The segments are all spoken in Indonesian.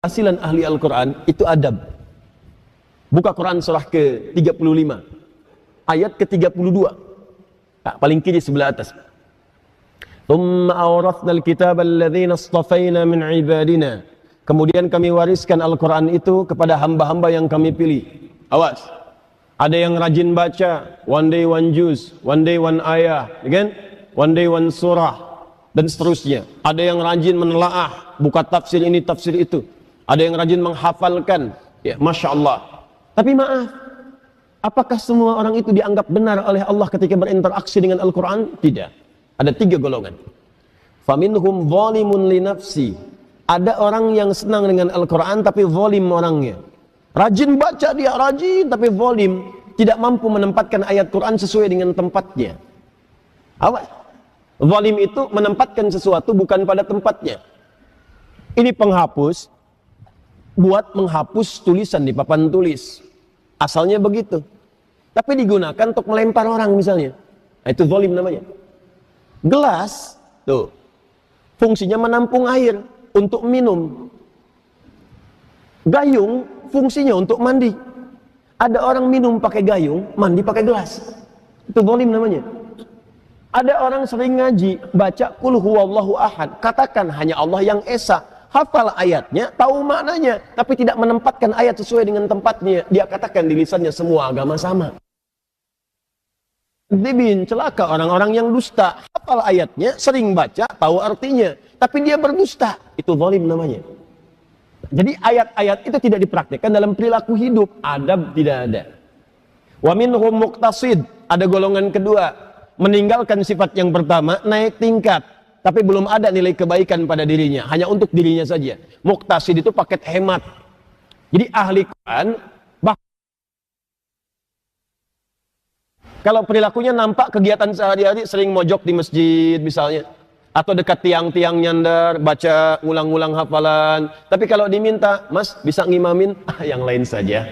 Keberhasilan ahli Al-Quran itu adab. Buka Quran surah ke-35 ayat ke-32, paling kiri sebelah atas. Thumma awrathna al-kitaba alladhina istafayna min ibadina. Kemudian kami wariskan Al-Quran itu kepada hamba-hamba yang kami pilih. Awas, ada yang rajin baca, one day one juz, one day one ayah, kan? One day one surah, dan seterusnya. Ada yang rajin menelaah, buka tafsir ini, tafsir itu. Ada yang rajin menghafalkan, ya Masya Allah. Tapi maaf, apakah semua orang itu dianggap benar oleh Allah ketika berinteraksi dengan Al-Quran? Tidak. Ada 3 golongan. Faminhum zalimun li nafsi. Ada orang yang senang dengan Al-Quran tapi zalim orangnya. Rajin baca dia, rajin tapi zalim. Tidak mampu menempatkan ayat Quran sesuai dengan tempatnya. Awas. Zalim itu menempatkan sesuatu bukan pada tempatnya. Ini penghapus, buat menghapus tulisan di papan tulis. Asalnya begitu. Tapi digunakan untuk melempar orang misalnya. Nah, itu zalim namanya. Gelas, tuh, fungsinya menampung air untuk minum. Gayung, fungsinya untuk mandi. Ada orang minum pakai gayung, mandi pakai gelas. Itu zalim namanya. Ada orang sering ngaji, baca qul huwallahu ahad, katakan hanya Allah yang esa. Hafal ayatnya, tahu maknanya, tapi tidak menempatkan ayat sesuai dengan tempatnya. Dia katakan di lisannya semua agama sama. Dibin, celaka orang-orang yang dusta. Hafal ayatnya, sering baca, tahu artinya, tapi dia berdusta. Itu zalim namanya. Jadi ayat-ayat itu tidak dipraktikkan dalam perilaku hidup. Adab tidak ada. Wa minhum muqtasid. Ada golongan kedua, meninggalkan sifat yang pertama, naik tingkat. Tapi belum ada nilai kebaikan pada dirinya, hanya untuk dirinya saja. Muqtasid itu paket hemat. Jadi ahli Quran, kalau perilakunya nampak kegiatan sehari-hari, sering mojok di masjid misalnya, atau dekat tiang-tiang nyandar, baca ulang-ulang hafalan. Tapi kalau diminta, Mas bisa ngimamin, yang lain saja.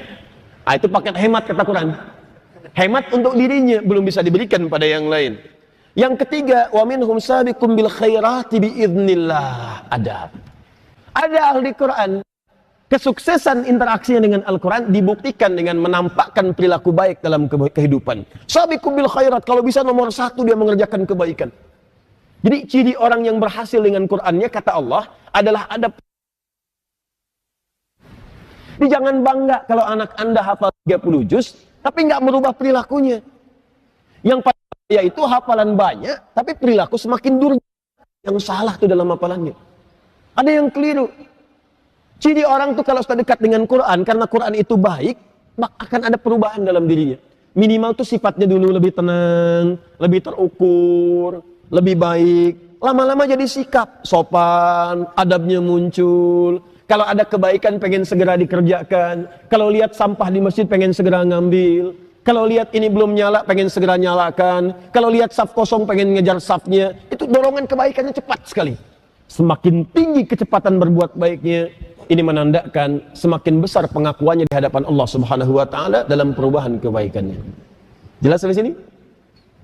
Itu paket hemat kata Quran. Hemat untuk dirinya, belum bisa diberikan pada yang lain. Yang ketiga, wa minhum sabiqum bil khairati biidznillah. Adab. Ada ahli Quran, kesuksesan interaksinya dengan Al-Quran dibuktikan dengan menampakkan perilaku baik dalam kehidupan. Sabiqum bil khairat, kalau bisa nomor 1 dia mengerjakan kebaikan. Jadi ciri orang yang berhasil dengan Qurannya, kata Allah, adalah adab. Jadi jangan bangga kalau anak Anda hafal 30 juz, tapi nggak merubah perilakunya. Yang yaitu hafalan banyak, tapi perilaku semakin durjana. Yang salah tuh dalam hafalannya. Ada yang keliru. Ciri orang tuh kalau sudah dekat dengan Quran, karena Quran itu baik, akan ada perubahan dalam dirinya. Minimal tuh sifatnya dulu lebih tenang, lebih terukur, lebih baik. Lama-lama jadi sikap, sopan, adabnya muncul. Kalau ada kebaikan pengen segera dikerjakan. Kalau lihat sampah di masjid pengen segera ngambil. Kalau lihat ini belum nyala, pengen segera nyalakan. Kalau lihat saf kosong, pengen ngejar safnya. Itu dorongan kebaikannya cepat sekali. Semakin tinggi kecepatan berbuat baiknya, ini menandakan semakin besar pengakuannya di hadapan Allah Subhanahu wa Ta'ala dalam perubahan kebaikannya. Jelas sampai sini?